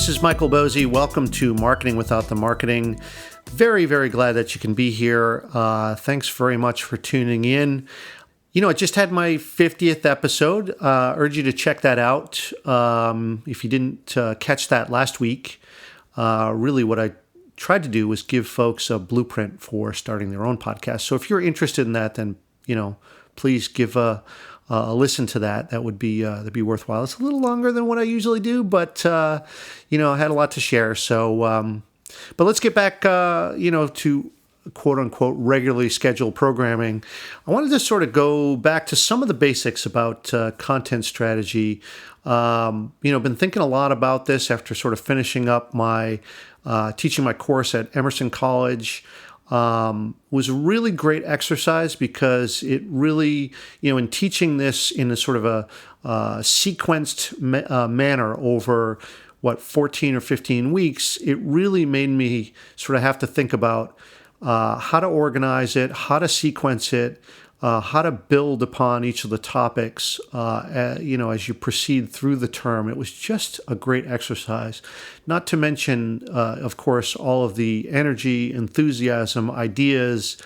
this is Michael Bosey. Welcome to Marketing Without the Marketing. Very, very glad that you can be here. Thanks very much for tuning in. I just had my 50th episode. Urge you to check that out. If you didn't catch that last week, really what I tried to do was give folks a blueprint for starting their own podcast. So if you're interested in that, then, please give a listen to that. That'd be worthwhile. It's a little longer than what I usually do, but, I had a lot to share. So, but let's get back, to quote unquote regularly scheduled programming. I wanted to sort of go back to some of the basics about content strategy. Been thinking a lot about this after sort of finishing up my teaching my course at Emerson College. Was a really great exercise because it really, in teaching this in a sort of a sequenced manner over 14 or 15 weeks, it really made me sort of have to think about how to organize it, how to sequence it, how to build upon each of the topics, as you proceed through the term. It was just a great exercise. Not to mention, of course, all of the energy, enthusiasm, ideas,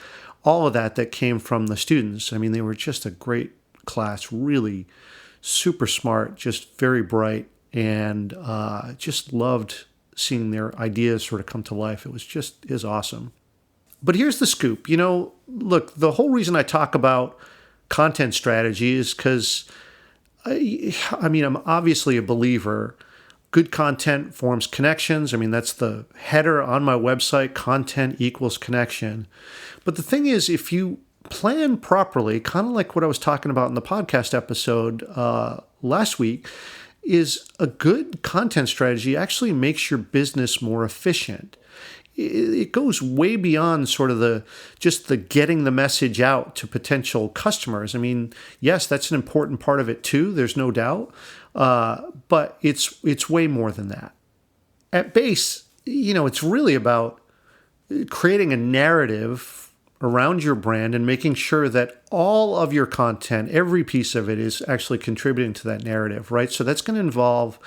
all of that came from the students. I mean, they were just a great class, really super smart, just very bright, and just loved seeing their ideas sort of come to life. It was awesome. But here's the scoop. Look, the whole reason I talk about content strategy is because, I'm obviously a believer. Good content forms connections. That's the header on my website, content equals connection. But the thing is, if you plan properly, kind of like what I was talking about in the podcast episode last week, is a good content strategy actually makes your business more efficient. It goes way beyond sort of the getting the message out to potential customers. Yes, that's an important part of it too. There's no doubt, but it's way more than that. At base, it's really about creating a narrative around your brand and making sure that all of your content, every piece of it, is actually contributing to that narrative, right? So that's going to involve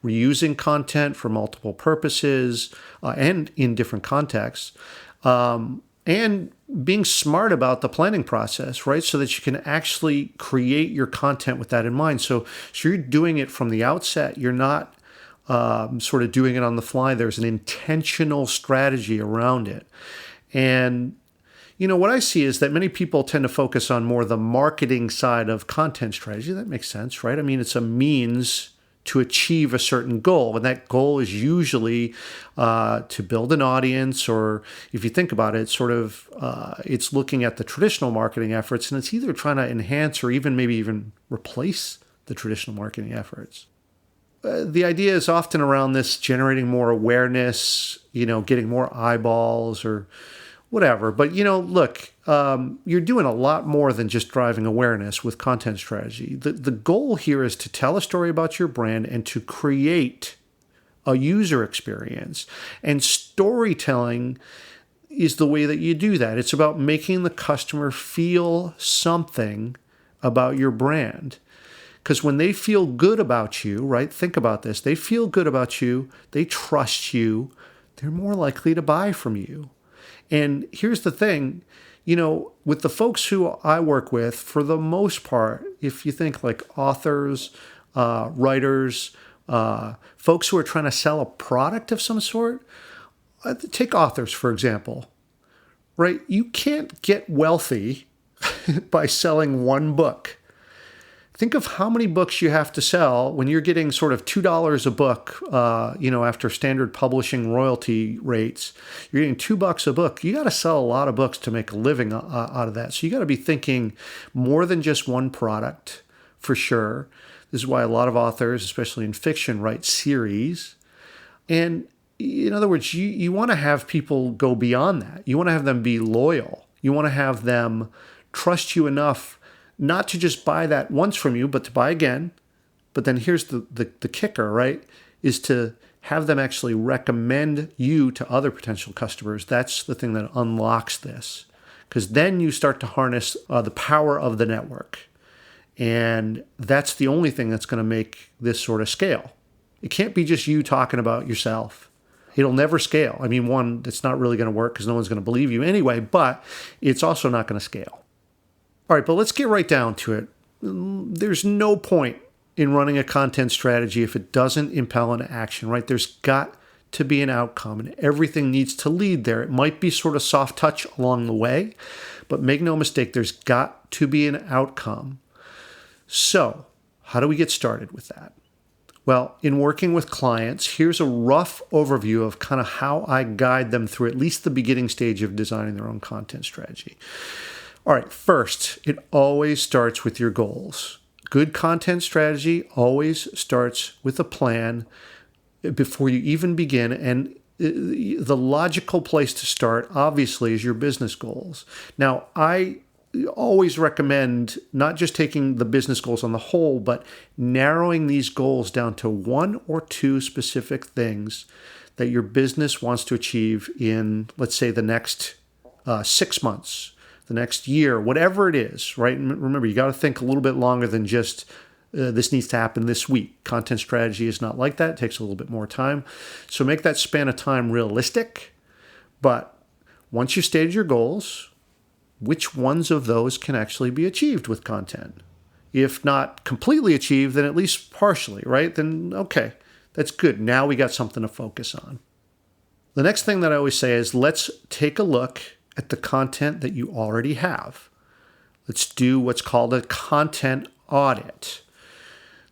reusing content for multiple purposes and in different contexts, and being smart about the planning process, right? So that you can actually create your content with that in mind. So you're doing it from the outset. You're not sort of doing it on the fly. There's an intentional strategy around it. And what I see is that many people tend to focus on more the marketing side of content strategy. That makes sense, right? It's a means to achieve a certain goal. And that goal is usually to build an audience, or if you think about it, sort of it's looking at the traditional marketing efforts, and it's either trying to enhance or maybe even replace the traditional marketing efforts. The idea is often around this generating more awareness, getting more eyeballs or whatever. But, look, you're doing a lot more than just driving awareness with content strategy. The goal here is to tell a story about your brand and to create a user experience. And storytelling is the way that you do that. It's about making the customer feel something about your brand. Because when they feel good about you, right? Think about this. They feel good about you. They trust you. They're more likely to buy from you. And here's the thing, with the folks who I work with, for the most part, if you think like authors, writers, folks who are trying to sell a product of some sort, take authors, for example, right? You can't get wealthy by selling one book. Think of how many books you have to sell when you're getting sort of $2 a book, after standard publishing royalty rates. You're getting $2 a book. You got to sell a lot of books to make a living out of that. So you got to be thinking more than just one product, for sure. This is why a lot of authors, especially in fiction, write series. And in other words, you want to have people go beyond that. You want to have them be loyal. You want to have them trust you enough not to just buy that once from you, but to buy again. But then here's the kicker, right? Is to have them actually recommend you to other potential customers. That's the thing that unlocks this. Because then you start to harness the power of the network. And that's the only thing that's going to make this sort of scale. It can't be just you talking about yourself. It'll never scale. I mean, one, it's not really going to work because no one's going to believe you anyway, but it's also not going to scale. All right, but let's get right down to it. There's no point in running a content strategy if it doesn't impel into action, right? There's got to be an outcome, and everything needs to lead there. It might be sort of soft touch along the way, but make no mistake, there's got to be an outcome. So, how do we get started with that? Well, in working with clients, here's a rough overview of kind of how I guide them through at least the beginning stage of designing their own content strategy. All right, first, it always starts with your goals. Good content strategy always starts with a plan before you even begin. And the logical place to start, obviously, is your business goals. Now, I always recommend not just taking the business goals on the whole, but narrowing these goals down to one or two specific things that your business wants to achieve in, let's say, the next 6 months, the next year, whatever it is, right? And remember, you got to think a little bit longer than just this needs to happen this week. Content strategy is not like that. It takes a little bit more time. So make that span of time realistic. But once you've stated your goals, which ones of those can actually be achieved with content? If not completely achieved, then at least partially, right? Then, okay, that's good. Now we got something to focus on. The next thing that I always say is let's take a look at the content that you already have. Let's do what's called a content audit.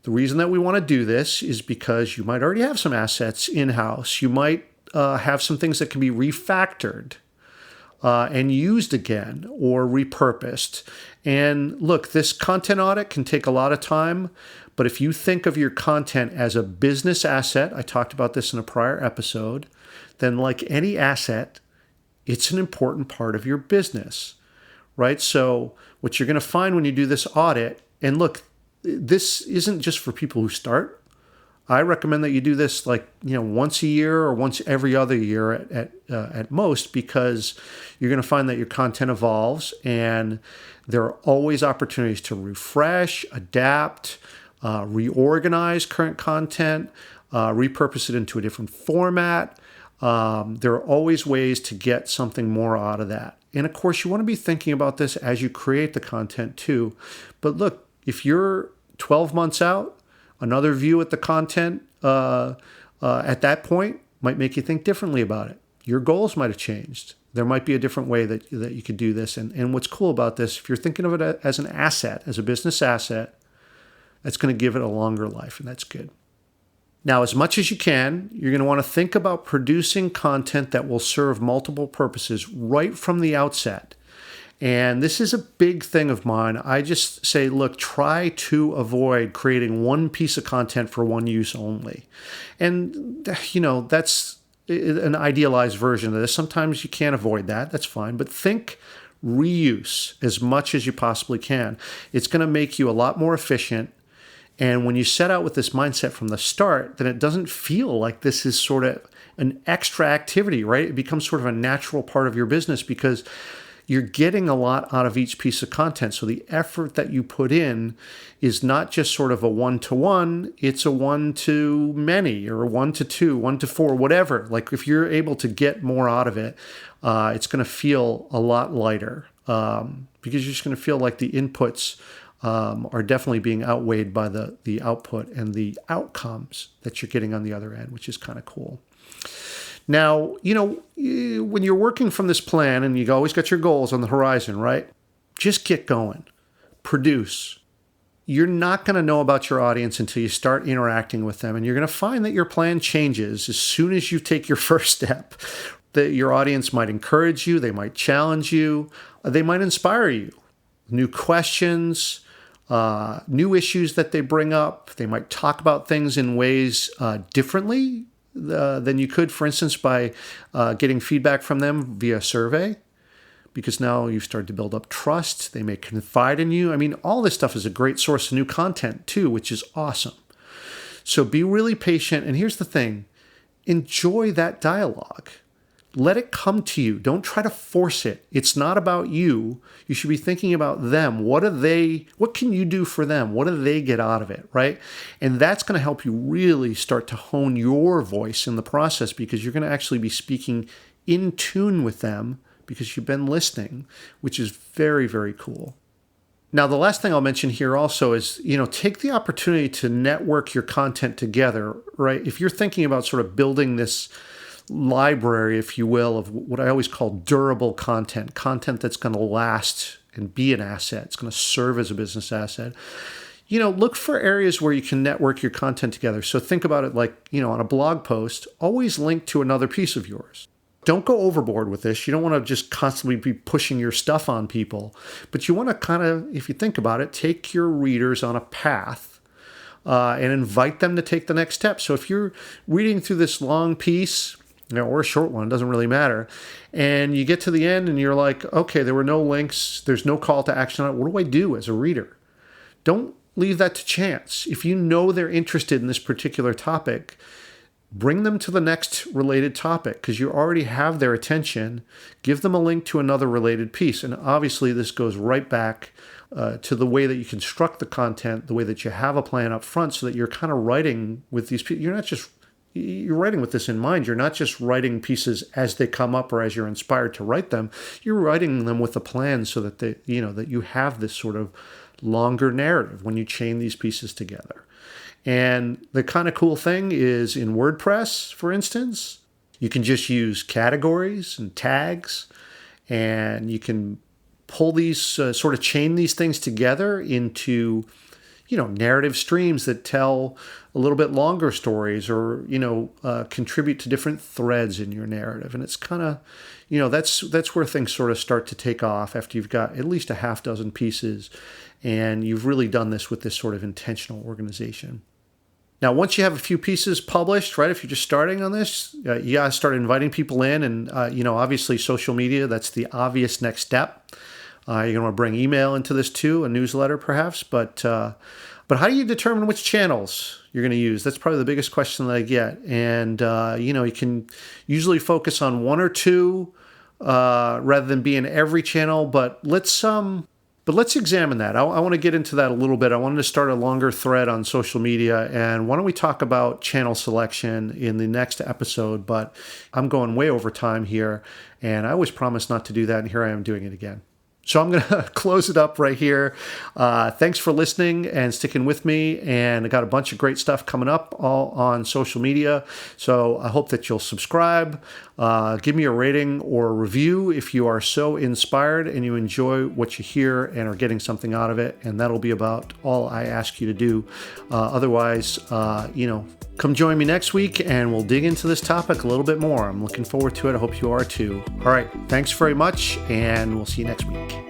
The reason that we want to do this is because you might already have some assets in-house. You might have some things that can be refactored and used again or repurposed. And look, this content audit can take a lot of time, but if you think of your content as a business asset, I talked about this in a prior episode, then like any asset, it's an important part of your business, right? So what you're going to find when you do this audit, and look, this isn't just for people who start. I recommend that you do this once a year or once every other year at most, because you're going to find that your content evolves and there are always opportunities to refresh, adapt, reorganize current content, repurpose it into a different format. There are always ways to get something more out of that. And of course, you want to be thinking about this as you create the content too. But look, if you're 12 months out, another view at the content at that point might make you think differently about it. Your goals might have changed. There might be a different way that you could do this. And what's cool about this, if you're thinking of it as an asset, as a business asset, that's going to give it a longer life, and that's good. Now, as much as you can, you're going to want to think about producing content that will serve multiple purposes right from the outset. And this is a big thing of mine. I just say, look, try to avoid creating one piece of content for one use only. And, that's an idealized version of this. Sometimes you can't avoid that. That's fine. But think reuse as much as you possibly can. It's going to make you a lot more efficient. And when you set out with this mindset from the start, then it doesn't feel like this is sort of an extra activity, right? It becomes sort of a natural part of your business because you're getting a lot out of each piece of content. So the effort that you put in is not just sort of a one-to-one, it's a one-to-many or a one-to-two, one-to-four, whatever. Like if you're able to get more out of it, it's going to feel a lot lighter because you're just going to feel like the inputs are definitely being outweighed by the output and the outcomes that you're getting on the other end, which is kind of cool. Now, when you're working from this plan and you always got your goals on the horizon, right? Just get going. Produce. You're not going to know about your audience until you start interacting with them. And you're going to find that your plan changes as soon as you take your first step. That your audience might encourage you. They might challenge you. They might inspire you. New questions, new issues that they bring up. They might talk about things in ways differently than you could, for instance, by getting feedback from them via survey, because now you've started to build up trust. They may confide in you. I mean, all this stuff is a great source of new content too, which is awesome. So be really patient. And here's the thing, enjoy that dialogue. Let it come to you. Don't try to force it. It's not about you. You should be thinking about them. What can you do for them? What do they get out of it, right? And that's going to help you really start to hone your voice in the process, because you're going to actually be speaking in tune with them because you've been listening, which is very, very cool. Now, the last thing I'll mention here also is, take the opportunity to network your content together, right? If you're thinking about sort of building this library, if you will, of what I always call durable content that's going to last and be an asset. It's going to serve as a business asset. Look for areas where you can network your content together. So think about it like, on a blog post, always link to another piece of yours. Don't go overboard with this. You don't want to just constantly be pushing your stuff on people, but you want to kind of, if you think about it, take your readers on a path and invite them to take the next step. So if you're reading through this long piece, or a short one, doesn't really matter, and you get to the end and you're like, okay, there were no links, there's no call to action on it. What do I do as a reader? Don't leave that to chance. If you know they're interested in this particular topic, bring them to the next related topic, because you already have their attention. Give them a link to another related piece. And obviously this goes right back to the way that you construct the content, the way that you have a plan up front, so that you're kind of writing with these people. You're writing with this in mind. You're not just writing pieces as they come up or as you're inspired to write them. You're writing them with a plan so that that you have this sort of longer narrative when you chain these pieces together. And the kind of cool thing is, in WordPress, for instance, you can just use categories and tags, and you can pull these, sort of chain these things together into narrative streams that tell a little bit longer stories, or, contribute to different threads in your narrative. And it's kind of, that's where things sort of start to take off after you've got at least a half dozen pieces and you've really done this with this sort of intentional organization. Now, once you have a few pieces published, right, if you're just starting on this, you got to start inviting people in. And, obviously social media, that's the obvious next step. You're going to want to bring email into this too, a newsletter perhaps. But how do you determine which channels you're going to use? That's probably the biggest question that I get. And, you can usually focus on one or two rather than be in every channel. But let's examine that. I want to get into that a little bit. I wanted to start a longer thread on social media. And why don't we talk about channel selection in the next episode? But I'm going way over time here, and I always promise not to do that. And here I am doing it again. So I'm going to close it up right here. Thanks for listening and sticking with me. And I got a bunch of great stuff coming up all on social media. So I hope that you'll subscribe. Give me a rating or a review if you are so inspired and you enjoy what you hear and are getting something out of it. And that'll be about all I ask you to do. Otherwise, come join me next week and we'll dig into this topic a little bit more. I'm looking forward to it. I hope you are too. All right. Thanks very much, and we'll see you next week.